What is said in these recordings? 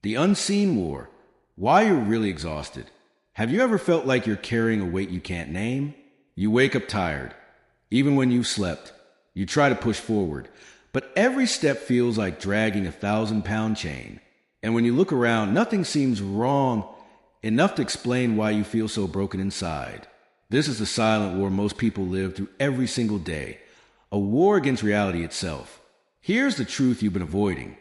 The unseen war. Why you're really exhausted. Have you ever felt like you're carrying a weight you can't name? You wake up tired. Even when you've slept, you try to push forward, but every step feels like dragging 1,000-pound chain. And when you look around, nothing seems wrong enough to explain why you feel so broken inside. This is the silent war most people live through every single day, a war against reality itself. Here's the truth you've been avoiding.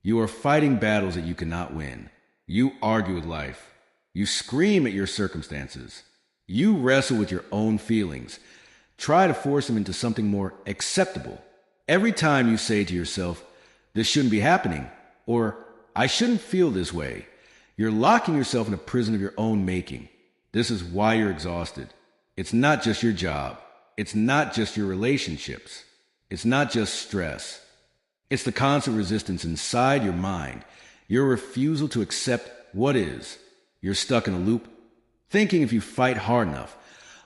You are fighting battles that you cannot win. You argue with life. You scream at your circumstances. You wrestle with your own feelings. Try to force them into something more acceptable. Every time you say to yourself, "This shouldn't be happening," or "I shouldn't feel this way," you're locking yourself in a prison of your own making. This is why you're exhausted. It's not just your job. It's not just your relationships. It's not just stress. It's the constant resistance inside your mind, your refusal to accept what is. You're stuck in a loop, thinking if you fight hard enough,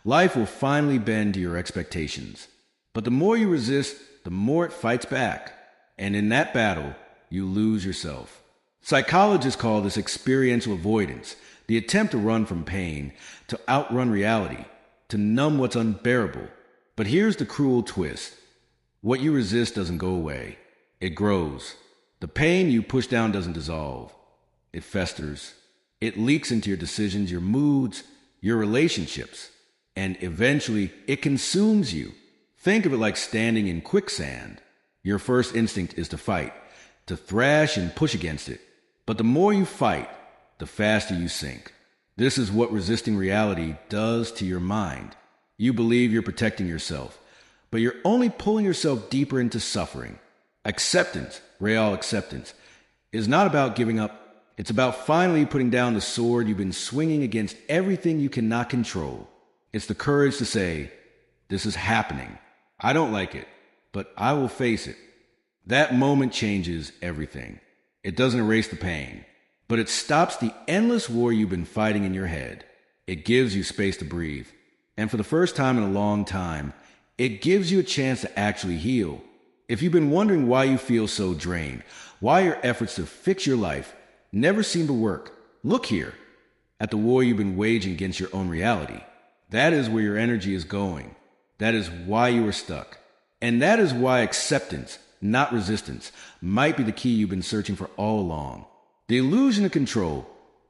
life will finally bend to your expectations. But the more you resist, the more it fights back. And in that battle, you lose yourself. Psychologists call this experiential avoidance, the attempt to run from pain, to outrun reality, to numb what's unbearable. But here's the cruel twist. What you resist doesn't go away. It grows. The pain you push down doesn't dissolve. It festers. It leaks into your decisions, your moods, your relationships. And eventually, it consumes you. Think of it like standing in quicksand. Your first instinct is to fight, to thrash and push against it. But the more you fight, the faster you sink. This is what resisting reality does to your mind. You believe you're protecting yourself, but you're only pulling yourself deeper into suffering. Acceptance, real acceptance, is not about giving up. It's about finally putting down the sword you've been swinging against everything you cannot control. It's the courage to say, "This is happening. I don't like it, but I will face it." That moment changes everything. It doesn't erase the pain, but it stops the endless war you've been fighting in your head. It gives you space to breathe. And for the first time in a long time, it gives you a chance to actually heal. If you've been wondering why you feel so drained, why your efforts to fix your life never seem to work, look here at the war you've been waging against your own reality. That is where your energy is going. That is why you are stuck. And that is why acceptance, not resistance, might be the key you've been searching for all along. The illusion of control,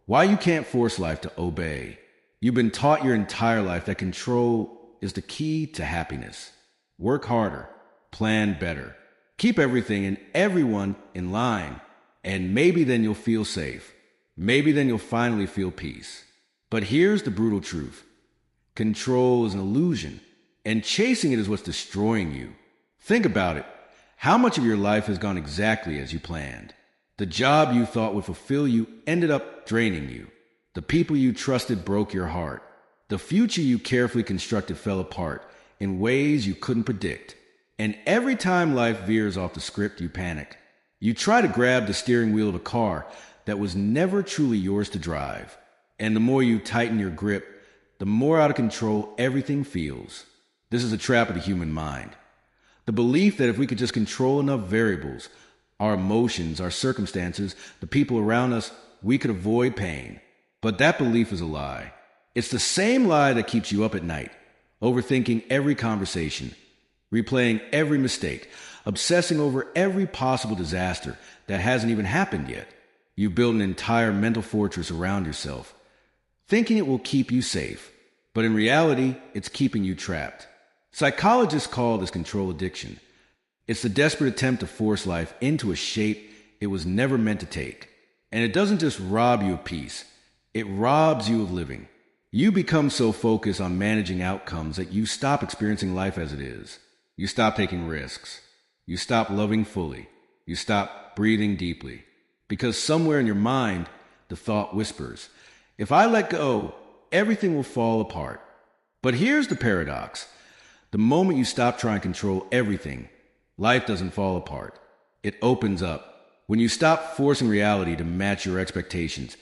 why you can't force life to obey. You've been taught your entire life that control is the key to happiness. Work harder, plan better, keep everything and everyone in line, and maybe then you'll feel safe. Maybe then you'll finally feel peace. But here's the brutal truth. Control is an illusion, and chasing it is what's destroying you. Think about it. How much of your life has gone exactly as you planned? The job you thought would fulfill you ended up draining you. The people you trusted broke your heart. The future you carefully constructed fell apart in ways you couldn't predict. And every time life veers off the script, you panic. You try to grab the steering wheel of a car that was never truly yours to drive. And the more you tighten your grip, the more out of control everything feels. This is a trap of the human mind. The belief that if we could just control enough variables, our emotions, our circumstances, the people around us, we could avoid pain. But that belief is a lie. It's the same lie that keeps you up at night, overthinking every conversation, replaying every mistake, obsessing over every possible disaster that hasn't even happened yet. You build an entire mental fortress around yourself, thinking it will keep you safe. But in reality, it's keeping you trapped. Psychologists call this control addiction. It's the desperate attempt to force life into a shape it was never meant to take. And it doesn't just rob you of peace, it robs you of living. You become so focused on managing outcomes that you stop experiencing life as it is. You stop taking risks. You stop loving fully. You stop breathing deeply. Because somewhere in your mind, the thought whispers, if I let go, everything will fall apart. But here's the paradox. The moment you stop trying to control everything, life doesn't fall apart. It opens up. When you stop forcing reality to match your expectations,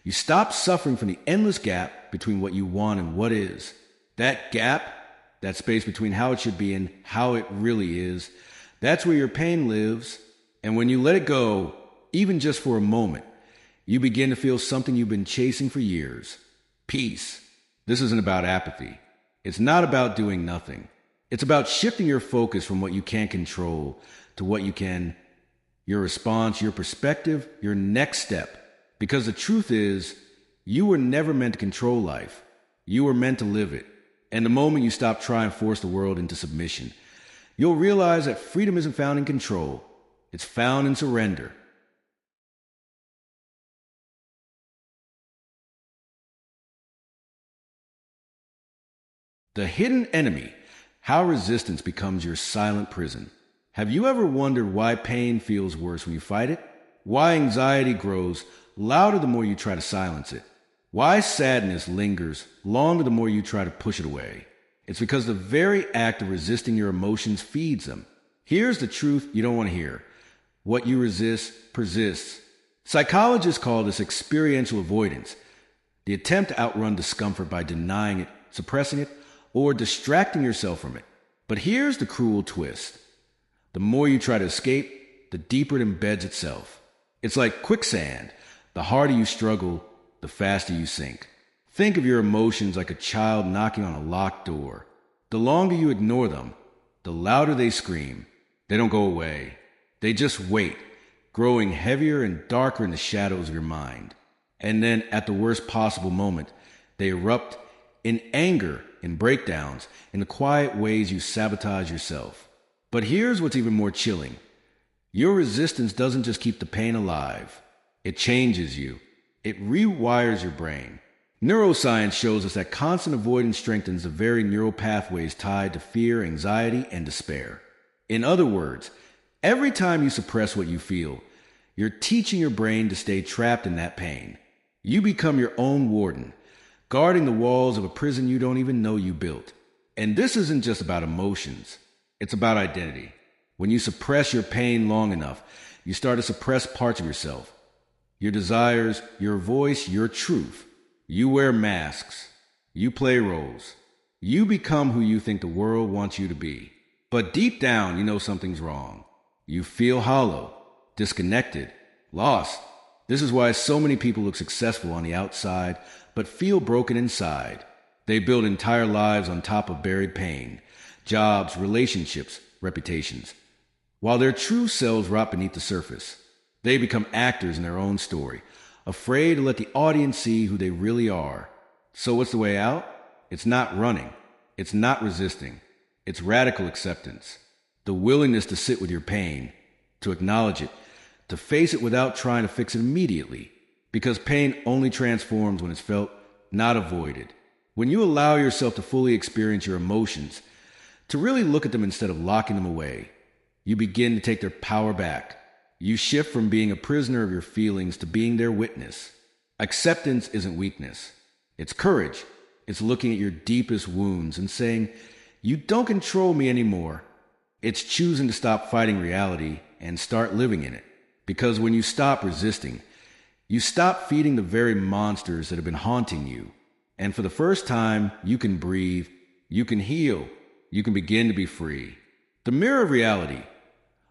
you stop suffering from the endless gap between what you want and what is. That gap, that space between how it should be and how it really is, that's where your pain lives. And when you let it go, even just for a moment, You begin to feel something you've been chasing for years. Peace. This isn't about apathy. It's not about doing nothing. It's about shifting your focus from what you can't control to what you can, your response, your perspective, your next step. Because the truth is, you were never meant to control life. You were meant to live it. And the moment you stop trying to force the world into submission, you'll realize that freedom isn't found in control. It's found in surrender. The hidden enemy. How resistance becomes your silent prison. Have you ever wondered why pain feels worse when you fight it? Why anxiety grows louder the more you try to silence it? Why sadness lingers longer the more you try to push it away? It's because the very act of resisting your emotions feeds them. Here's the truth you don't want to hear. What you resist persists. Psychologists call this experiential avoidance, the attempt to outrun discomfort by denying it, suppressing it, or distracting yourself from it. But here's the cruel twist. The more you try to escape, the deeper it embeds itself. It's like quicksand. The harder you struggle, the faster you sink. Think of your emotions like a child knocking on a locked door. The longer you ignore them, the louder they scream. They don't go away. They just wait, growing heavier and darker in the shadows of your mind. And then, at the worst possible moment, they erupt in anger, in breakdowns, in the quiet ways you sabotage yourself. But here's what's even more chilling. Your resistance doesn't just keep the pain alive. It changes you. It rewires your brain. Neuroscience shows us that constant avoidance strengthens the very neural pathways tied to fear, anxiety, and despair. In other words, every time you suppress what you feel, you're teaching your brain to stay trapped in that pain. You become your own warden, guarding the walls of a prison you don't even know you built. And this isn't just about emotions. It's about identity. When you suppress your pain long enough, you start to suppress parts of yourself. Your desires, your voice, your truth. You wear masks. You play roles. You become who you think the world wants you to be. But deep down, you know something's wrong. You feel hollow, disconnected, lost. This is why so many people look successful on the outside, but feel broken inside. They build entire lives on top of buried pain, jobs, relationships, reputations. While their true selves rot beneath the surface, they become actors in their own story, afraid to let the audience see who they really are. So what's the way out? It's not running. It's not resisting. It's radical acceptance. The willingness to sit with your pain, to acknowledge it, to face it without trying to fix it immediately. Because pain only transforms when it's felt, not avoided. When you allow yourself to fully experience your emotions, to really look at them instead of locking them away, you begin to take their power back. You shift from being a prisoner of your feelings to being their witness. Acceptance isn't weakness. It's courage. It's looking at your deepest wounds and saying, "You don't control me anymore." It's choosing to stop fighting reality and start living in it. Because when you stop resisting, you stop feeding the very monsters that have been haunting you. And for the first time, you can breathe, you can heal, you can begin to be free. The mirror of reality.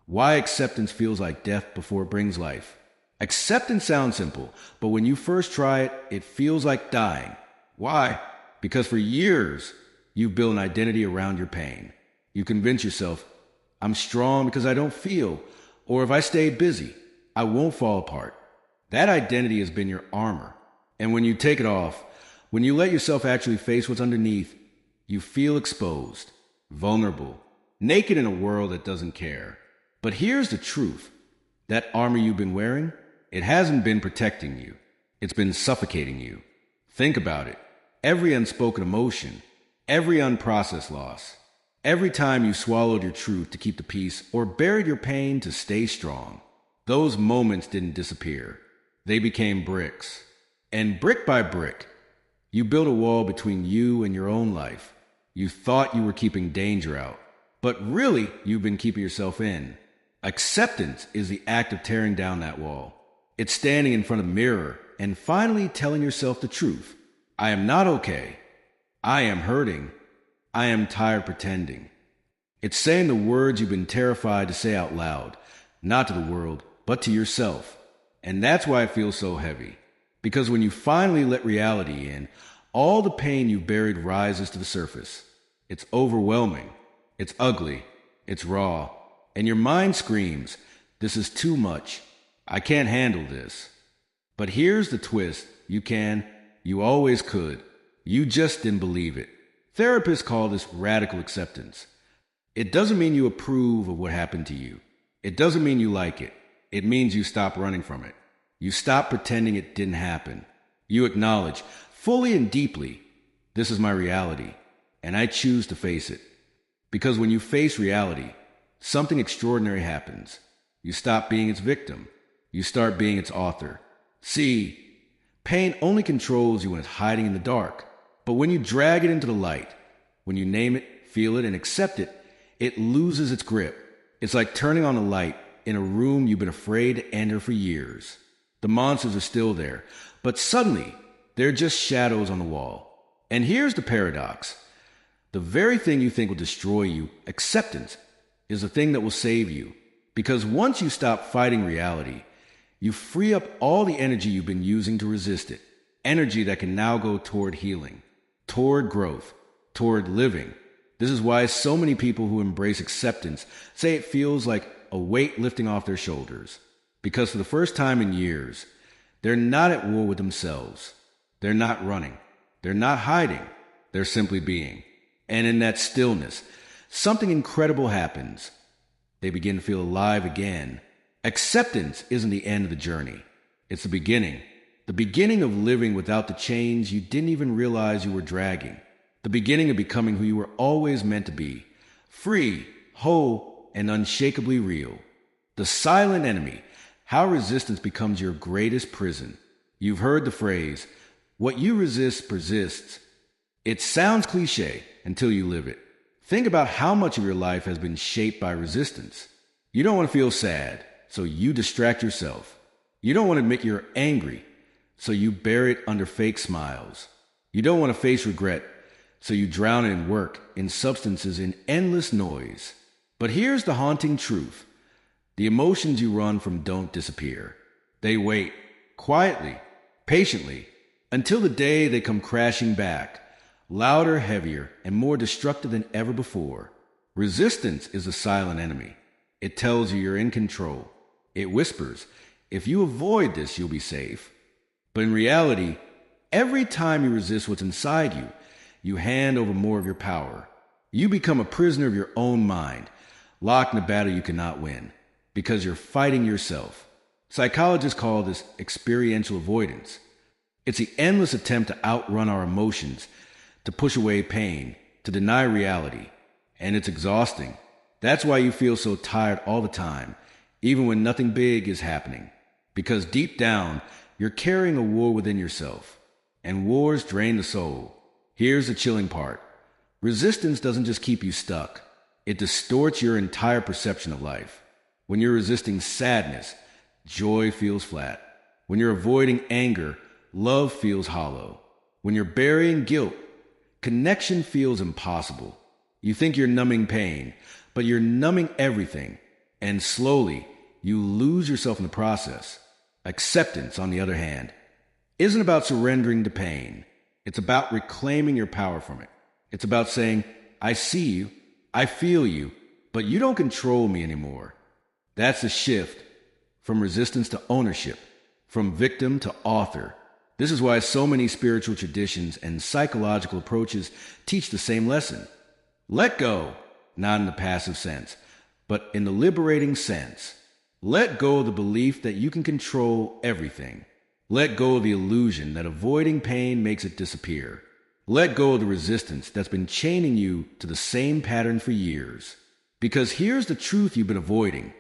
Why acceptance feels like death before it brings life. Acceptance sounds simple, but when you first try it, it feels like dying. Why? Because for years, you've built an identity around your pain. You convince yourself, "I'm strong because I don't feel," or "if I stay busy, I won't fall apart." That identity has been your armor. And when you take it off, when you let yourself actually face what's underneath, you feel exposed, vulnerable, naked in a world that doesn't care. But here's the truth. That armor you've been wearing, it hasn't been protecting you. It's been suffocating you. Think about it. Every unspoken emotion, every unprocessed loss, every time you swallowed your truth to keep the peace or buried your pain to stay strong, those moments didn't disappear. They became bricks. And brick by brick, you built a wall between you and your own life. You thought you were keeping danger out, but really you've been keeping yourself in. Acceptance is the act of tearing down that wall. It's standing in front of the mirror and finally telling yourself the truth. I am not okay. I am hurting. I am tired pretending. It's saying the words you've been terrified to say out loud, not to the world, but to yourself. And that's why it feels so heavy. Because when you finally let reality in, all the pain you've buried rises to the surface. It's overwhelming. It's ugly. It's raw. And your mind screams, "This is too much. I can't handle this." But here's the twist. You can. You always could. You just didn't believe it. Therapists call this radical acceptance. It doesn't mean you approve of what happened to you. It doesn't mean you like it. It means you stop running from it. You stop pretending it didn't happen. You acknowledge, fully and deeply, this is my reality, and I choose to face it. Because when you face reality, something extraordinary happens. You stop being its victim. You start being its author. See, pain only controls you when it's hiding in the dark. But when you drag it into the light, when you name it, feel it, and accept it, it loses its grip. It's like turning on a light in a room you've been afraid to enter for years. The monsters are still there, but suddenly they're just shadows on the wall. And here's the paradox. The very thing you think will destroy you, acceptance, is the thing that will save you. Because once you stop fighting reality, you free up all the energy you've been using to resist it. Energy that can now go toward healing, toward growth, toward living. This is why so many people who embrace acceptance say it feels like a weight lifting off their shoulders. Because for the first time in years, they're not at war with themselves. They're not running. They're not hiding. They're simply being. And in that stillness, something incredible happens. They begin to feel alive again. Acceptance isn't the end of the journey. It's the beginning of living without the chains you didn't even realize you were dragging. The beginning of becoming who you were always meant to be. Free, whole, and unshakably real. The silent enemy. How resistance becomes your greatest prison. You've heard the phrase, what you resist persists. It sounds cliche until you live it. Think about how much of your life has been shaped by resistance. You don't want to feel sad, so you distract yourself. You don't want to admit you're angry, so you bury it under fake smiles. You don't want to face regret, so you drown it in work, in substances, in endless noise. But here's the haunting truth. The emotions you run from don't disappear. They wait, quietly, patiently, until the day they come crashing back, louder, heavier, and more destructive than ever before. Resistance is a silent enemy. It tells you you're in control. It whispers, if you avoid this, you'll be safe. But in reality, every time you resist what's inside you, you hand over more of your power. You become a prisoner of your own mind, locked in a battle you cannot win, because you're fighting yourself. Psychologists call this experiential avoidance. It's the endless attempt to outrun our emotions, to push away pain, to deny reality. And it's exhausting. That's why you feel so tired all the time, even when nothing big is happening. Because deep down, you're carrying a war within yourself. And wars drain the soul. Here's the chilling part. Resistance doesn't just keep you stuck. It distorts your entire perception of life. When you're resisting sadness, joy feels flat. When you're avoiding anger, love feels hollow. When you're burying guilt, connection feels impossible. You think you're numbing pain, but you're numbing everything. And slowly, you lose yourself in the process. Acceptance, on the other hand, isn't about surrendering to pain. It's about reclaiming your power from it. It's about saying, I see you, I feel you, but you don't control me anymore. That's a shift from resistance to ownership, from victim to author. This is why so many spiritual traditions and psychological approaches teach the same lesson. Let go, not in the passive sense, but in the liberating sense. Let go of the belief that you can control everything. Let go of the illusion that avoiding pain makes it disappear. Let go of the resistance that's been chaining you to the same pattern for years. Because here's the truth you've been avoiding.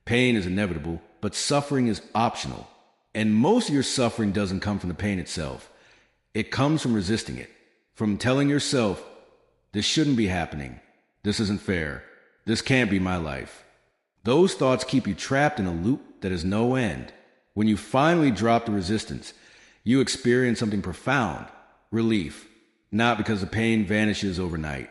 Pain is inevitable, but suffering is optional. And most of your suffering doesn't come from the pain itself. It comes from resisting it. From telling yourself, this shouldn't be happening. This isn't fair. This can't be my life. Those thoughts keep you trapped in a loop that has no end. When you finally drop the resistance, you experience something profound, relief. Not because the pain vanishes overnight,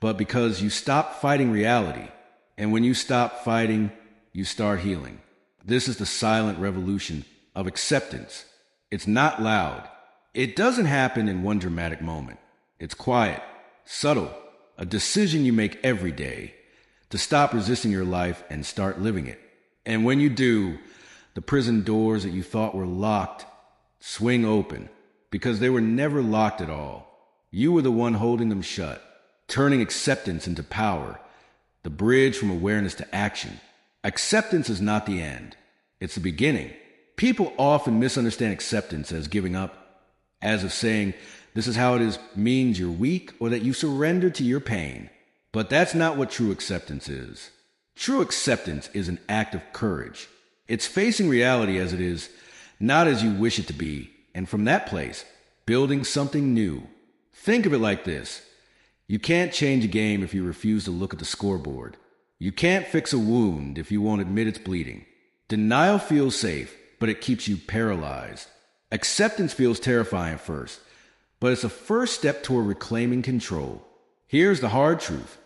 but because you stop fighting reality. And when you stop fighting, you start healing. This is the silent revolution of acceptance. It's not loud. It doesn't happen in one dramatic moment. It's quiet, subtle, a decision you make every day to stop resisting your life and start living it. And when you do, the prison doors that you thought were locked swing open because they were never locked at all. You were the one holding them shut, turning acceptance into power, the bridge from awareness to action. Acceptance is not the end. It's the beginning. People often misunderstand acceptance as giving up, as if saying, this is how it is means you're weak or that you surrender to your pain. But that's not what true acceptance is. True acceptance is an act of courage. It's facing reality as it is, not as you wish it to be, and from that place, building something new. Think of it like this. You can't change a game if you refuse to look at the scoreboard. You can't fix a wound if you won't admit it's bleeding. Denial feels safe, but it keeps you paralyzed. Acceptance feels terrifying at first, but it's a first step toward reclaiming control. Here's the hard truth.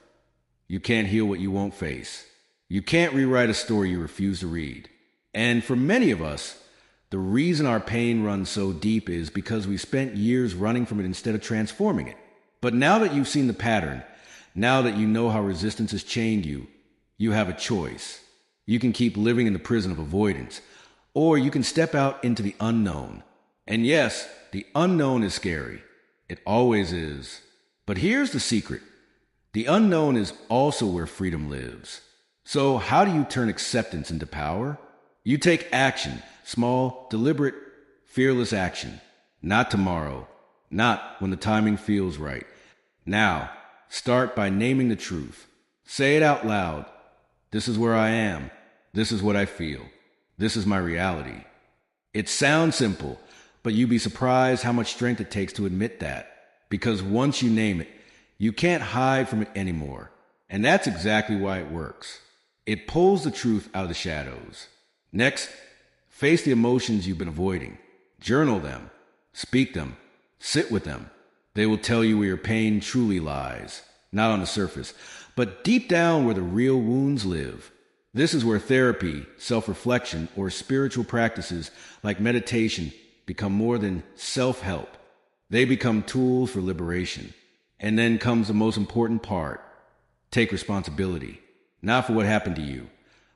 You can't heal what you won't face. You can't rewrite a story you refuse to read. And for many of us, the reason our pain runs so deep is because we spent years running from it instead of transforming it. But now that you've seen the pattern, now that you know how resistance has chained you, you have a choice. You can keep living in the prison of avoidance, or you can step out into the unknown. And yes, the unknown is scary. It always is. But here's the secret. The unknown is also where freedom lives. So how do you turn acceptance into power? You take action, small, deliberate, fearless action. Not tomorrow. Not when the timing feels right. Now, start by naming the truth. Say it out loud. This is where I am. This is what I feel. This is my reality. It sounds simple, but you'd be surprised how much strength it takes to admit that. Because once you name it, you can't hide from it anymore. And that's exactly why it works. It pulls the truth out of the shadows. Next, face the emotions you've been avoiding. Journal them. Speak them. Sit with them. They will tell you where your pain truly lies. Not on the surface, but deep down where the real wounds live. This is where therapy, self-reflection, or spiritual practices like meditation become more than self-help. They become tools for liberation. And then comes the most important part. Take responsibility. Not for what happened to you,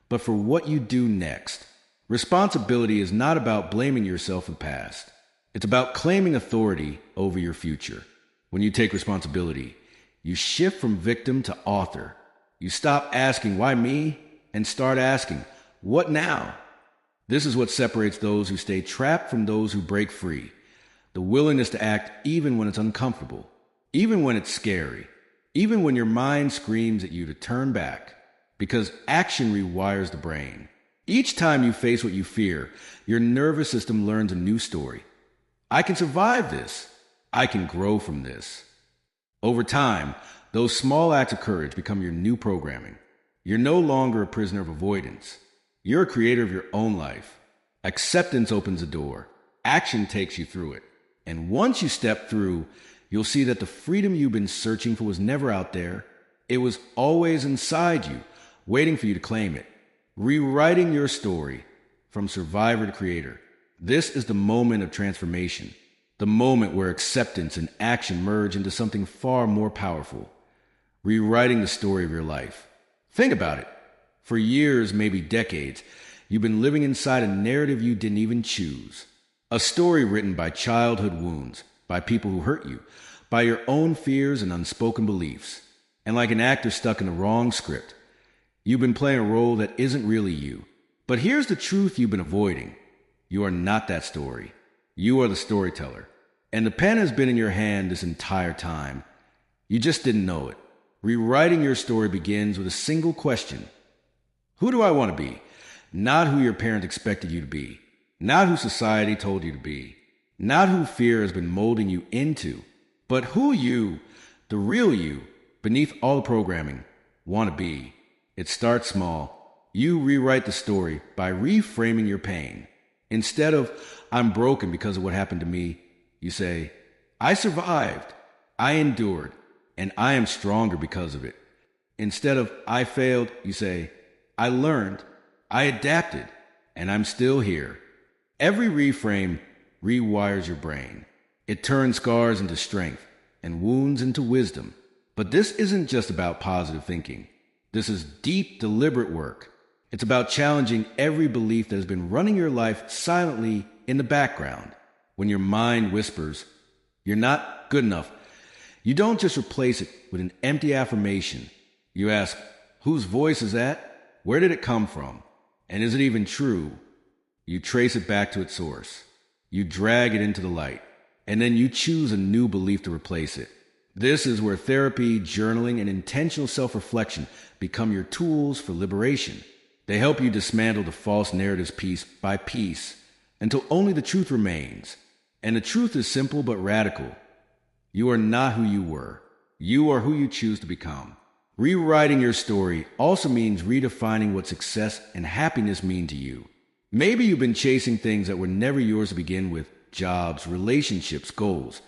but for what you do next. Responsibility is not about blaming yourself for the past. It's about claiming authority over your future. When you take responsibility, you shift from victim to author. You stop asking, why me? And start asking, what now? This is what separates those who stay trapped from those who break free. The willingness to act even when it's uncomfortable, even when it's scary, even when your mind screams at you to turn back. Because action rewires the brain. Each time you face what you fear, your nervous system learns a new story. I can survive this. I can grow from this. Over time, those small acts of courage become your new programming. You're no longer a prisoner of avoidance. You're a creator of your own life. Acceptance opens the door. Action takes you through it. And once you step through, you'll see that the freedom you've been searching for was never out there. It was always inside you, waiting for you to claim it. Rewriting your story from survivor to creator. This is the moment of transformation. The moment where acceptance and action merge into something far more powerful. Rewriting the story of your life. Think about it. For years, maybe decades, you've been living inside a narrative you didn't even choose. A story written by childhood wounds, by people who hurt you, by your own fears and unspoken beliefs. And like an actor stuck in the wrong script, you've been playing a role that isn't really you. But here's the truth you've been avoiding. You are not that story. You are the storyteller. And the pen has been in your hand this entire time. You just didn't know it. Rewriting your story begins with a single question. Who do I want to be? Not who your parents expected you to be. Not who society told you to be. Not who fear has been molding you into. But who you, the real you, beneath all the programming, want to be. It starts small. You rewrite the story by reframing your pain. Instead of, I'm broken because of what happened to me, you say, I survived, I endured, and I am stronger because of it. Instead of, I failed, you say, I learned, I adapted, and I'm still here. Every reframe rewires your brain. It turns scars into strength and wounds into wisdom. But this isn't just about positive thinking. This is deep, deliberate work. It's about challenging every belief that has been running your life silently in the background. When your mind whispers, "You're not good enough," you don't just replace it with an empty affirmation. You ask, "Whose voice is that? Where did it come from? And is it even true?" You trace it back to its source. You drag it into the light. And then you choose a new belief to replace it. This is where therapy, journaling, and intentional self-reflection become your tools for liberation. They help you dismantle the false narratives piece by piece until only the truth remains. And the truth is simple but radical. You are not who you were. You are who you choose to become. Rewriting your story also means redefining what success and happiness mean to you. Maybe you've been chasing things that were never yours to begin with, jobs, relationships, goals,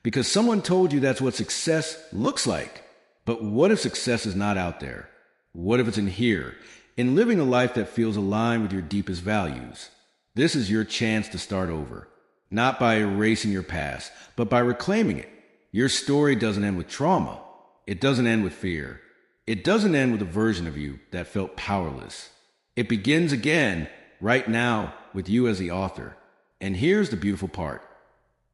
because someone told you that's what success looks like. But what if success is not out there? What if it's in here, in living a life that feels aligned with your deepest values? This is your chance to start over, not by erasing your past, but by reclaiming it. Your story doesn't end with trauma. It doesn't end with fear. It doesn't end with a version of you that felt powerless. It begins again, right now, with you as the author. And here's the beautiful part.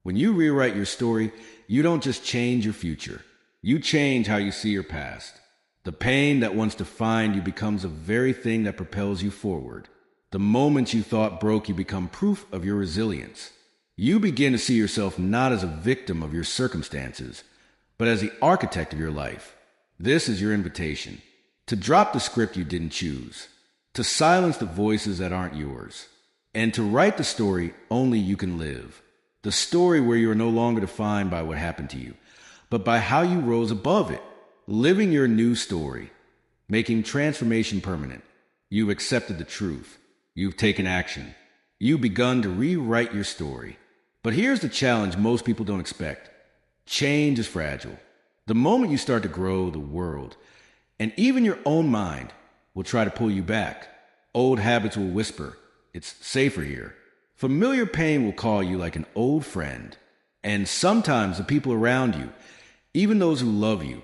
When you rewrite your story, you don't just change your future. You change how you see your past. The pain that once defined you becomes the very thing that propels you forward. The moments you thought broke you become proof of your resilience. You begin to see yourself not as a victim of your circumstances, but as the architect of your life. This is your invitation. To drop the script you didn't choose. To silence the voices that aren't yours. And to write the story only you can live. The story where you are no longer defined by what happened to you, but by how you rose above it. Living your new story. Making transformation permanent. You've accepted the truth. You've taken action. You've begun to rewrite your story. But here's the challenge most people don't expect. Change is fragile. The moment you start to grow, the world, and even your own mind, will try to pull you back. Old habits will whisper, "It's safer here." Familiar pain will call you like an old friend. And sometimes the people around you, even those who love you,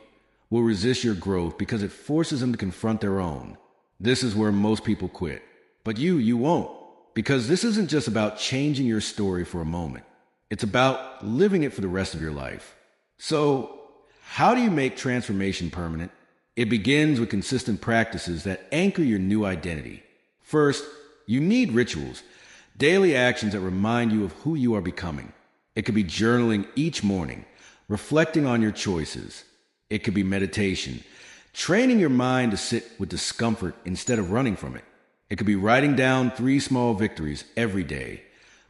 will resist your growth because it forces them to confront their own. This is where most people quit. But you won't. Because this isn't just about changing your story for a moment. It's about living it for the rest of your life. So, how do you make transformation permanent? It begins with consistent practices that anchor your new identity. First, you need rituals, daily actions that remind you of who you are becoming. It could be journaling each morning, reflecting on your choices. It could be meditation, training your mind to sit with discomfort instead of running from it. It could be writing down 3 small victories every day,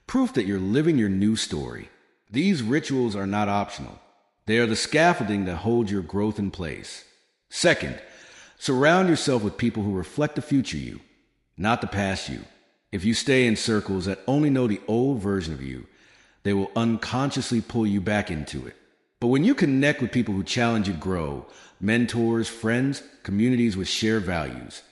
proof that you're living your new story. These rituals are not optional. They are the scaffolding that holds your growth in place. Second, surround yourself with people who reflect the future you, not the past you. If you stay in circles that only know the old version of you, they will unconsciously pull you back into it. But when you connect with people who challenge you to grow, mentors, friends, communities with shared values,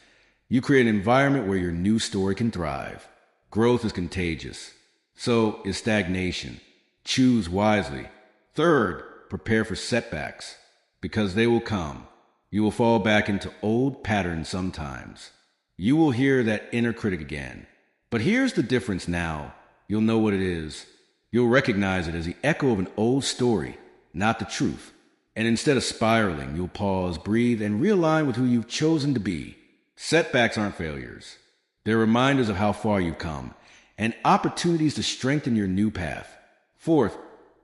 you create an environment where your new story can thrive. Growth is contagious. So is stagnation. Choose wisely. Third, prepare for setbacks, because they will come. You will fall back into old patterns sometimes. You will hear that inner critic again. But here's the difference now. You'll know what it is. You'll recognize it as the echo of an old story, not the truth. And instead of spiraling, you'll pause, breathe, and realign with who you've chosen to be. Setbacks aren't failures. They're reminders of how far you've come and opportunities to strengthen your new path. Fourth,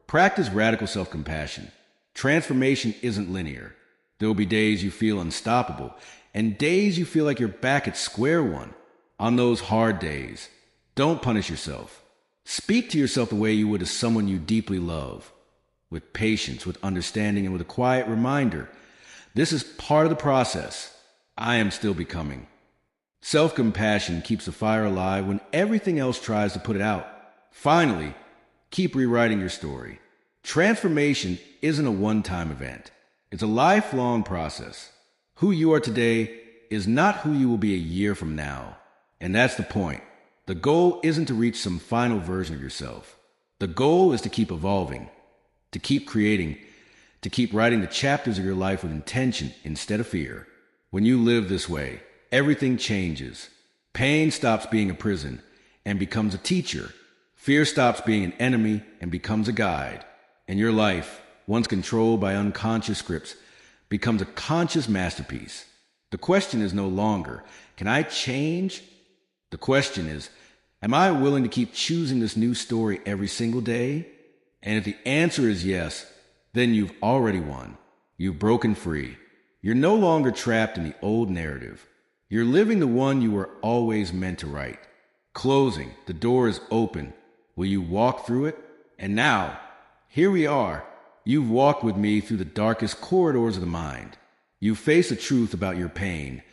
practice radical self-compassion. Transformation isn't linear. There will be days you feel unstoppable and days you feel like you're back at square one. On those hard days, don't punish yourself. Speak to yourself the way you would to someone you deeply love, with patience, with understanding, and with a quiet reminder. This is part of the process. I am still becoming. Self-compassion keeps the fire alive when everything else tries to put it out. Finally, keep rewriting your story. Transformation isn't a one-time event. It's a lifelong process. Who you are today is not who you will be a year from now. And that's the point. The goal isn't to reach some final version of yourself. The goal is to keep evolving, to keep creating, to keep writing the chapters of your life with intention instead of fear. When you live this way, everything changes. Pain stops being a prison and becomes a teacher. Fear stops being an enemy and becomes a guide. And your life, once controlled by unconscious scripts, becomes a conscious masterpiece. The question is no longer, can I change? The question is, am I willing to keep choosing this new story every single day? And if the answer is yes, then you've already won. You've broken free. You're no longer trapped in the old narrative. You're living the one you were always meant to write. Closing, the door is open. Will you walk through it? And now, here we are. You've walked with me through the darkest corridors of the mind. You faced the truth about your pain,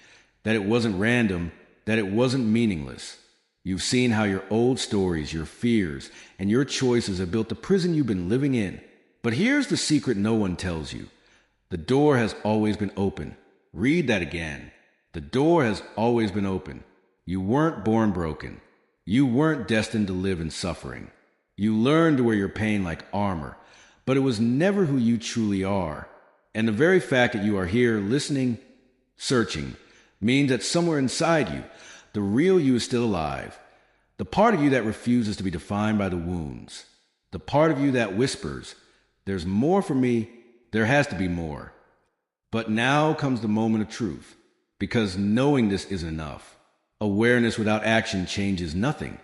that it wasn't random, that it wasn't meaningless. You've seen how your old stories, your fears, and your choices have built the prison you've been living in. But here's the secret no one tells you. The door has always been open. Read that again. The door has always been open. You weren't born broken. You weren't destined to live in suffering. You learned to wear your pain like armor, but it was never who you truly are. And the very fact that you are here listening, searching, means that somewhere inside you, the real you is still alive. The part of you that refuses to be defined by the wounds. The part of you that whispers, there's more for me, there has to be more. But now comes the moment of truth, because knowing this isn't enough. Awareness without action changes nothing.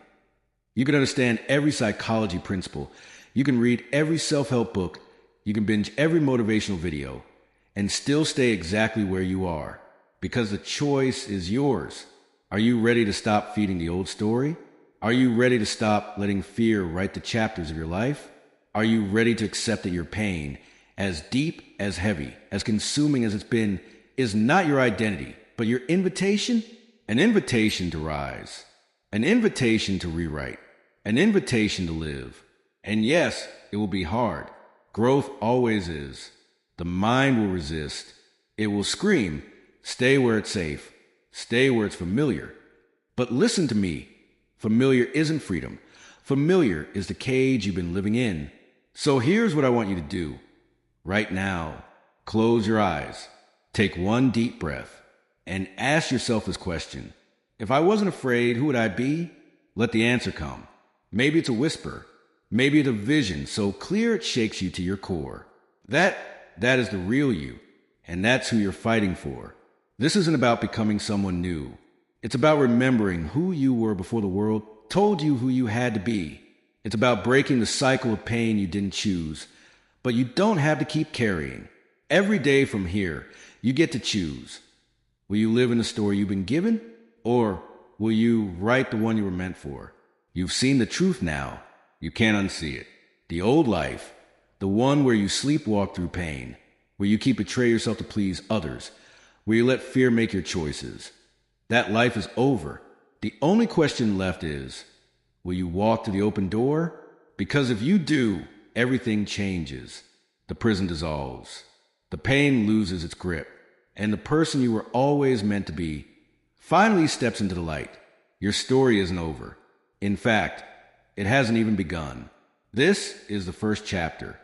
You can understand every psychology principle. You can read every self-help book. You can binge every motivational video and still stay exactly where you are, because the choice is yours. Are you ready to stop feeding the old story? Are you ready to stop letting fear write the chapters of your life? Are you ready to accept that your pain, as deep, as heavy, as consuming as it's been, is not your identity, but your invitation? An invitation to rise, an invitation to rewrite, an invitation to live. And yes, it will be hard. Growth always is. The mind will resist. It will scream, stay where it's safe, stay where it's familiar. But listen to me. Familiar isn't freedom. Familiar is the cage you've been living in. So here's what I want you to do. Right now, close your eyes, take one deep breath, and ask yourself this question. If I wasn't afraid, who would I be? Let the answer come. Maybe it's a whisper. Maybe it's a vision so clear it shakes you to your core. That is the real you, and that's who you're fighting for. This isn't about becoming someone new. It's about remembering who you were before the world told you who you had to be. It's about breaking the cycle of pain you didn't choose, but you don't have to keep carrying. Every day from here, you get to choose. Will you live in the story you've been given, or will you write the one you were meant for? You've seen the truth now. You can't unsee it. The old life, the one where you sleepwalk through pain, where you keep betray yourself to please others, where you let fear make your choices. That life is over. The only question left is, will you walk to the open door? Because if you do, everything changes. The prison dissolves. The pain loses its grip. And the person you were always meant to be finally steps into the light. Your story isn't over. In fact, it hasn't even begun. This is the first chapter.